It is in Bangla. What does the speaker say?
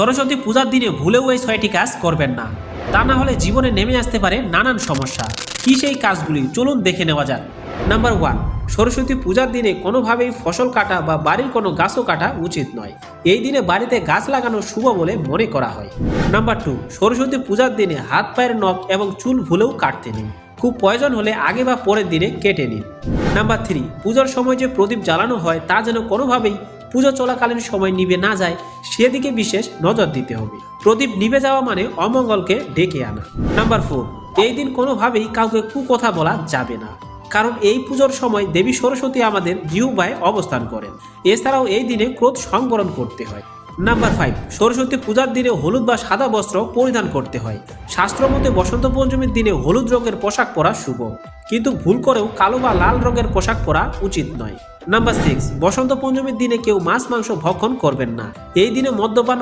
সরস্বতী পূজার দিনে ভুলেও এই 6টি কাজ করবেন না, তা না হলে জীবনে নেমে আসতে পারে নানান সমস্যা। কি সেই কাজগুলি, চলুন দেখে নেওয়া যাক। নাম্বার 1, সরস্বতী পূজার দিনে কোনোভাবেই ফসল কাটা বা বাড়ির কোনো গাছও কাটা উচিত নয়। এই দিনে বাড়িতে গাছ লাগানো শুভ বলে মনে করা হয়। নাম্বার 2, সরস্বতী পূজার দিনে হাত পায়ের নখ এবং চুল ভুলেও কাটতে নেই। খুব প্রয়োজন হলে আগে বা পরের দিনে কেটে নিন। নাম্বার 3, পূজার সময় যে প্রদীপ জ্বালানো হয় তা যেন কোনোভাবেই পুজো চলাকালীন সময় নিভে না যায়, সেদিকে বিশেষ নজর দিতে হবে। প্রদীপ নিভে যাওয়া মানে অমঙ্গলকে ডেকে আনা। নাম্বার 4, এই দিন কোনোভাবেই কাউকে কুকথা বলা যাবে না, কারণ এই পুজোর সময় দেবী সরস্বতী আমাদের জিহ্বায় অবস্থান করেন। এছাড়াও এই দিনে ক্রোধ সংবরণ করতে হয়। নাম্বার 5, সরস্বতী পূজার দিনে হলুদ বা সাদা বস্ত্র পরিধান করতে হয়। শাস্ত্র মতে বসন্ত পঞ্চমীর দিনে হলুদ রঙের পোশাক পরা শুভ, কিন্তু ভুল করেও কালো বা লাল রঙের পোশাক পরা উচিত নয়। নাম্বার 6, বসন্ত পঞ্চমীর দিনে কেউ মাছ মাংস ভক্ষণ করবেন না। এই দিনে মদ্যপান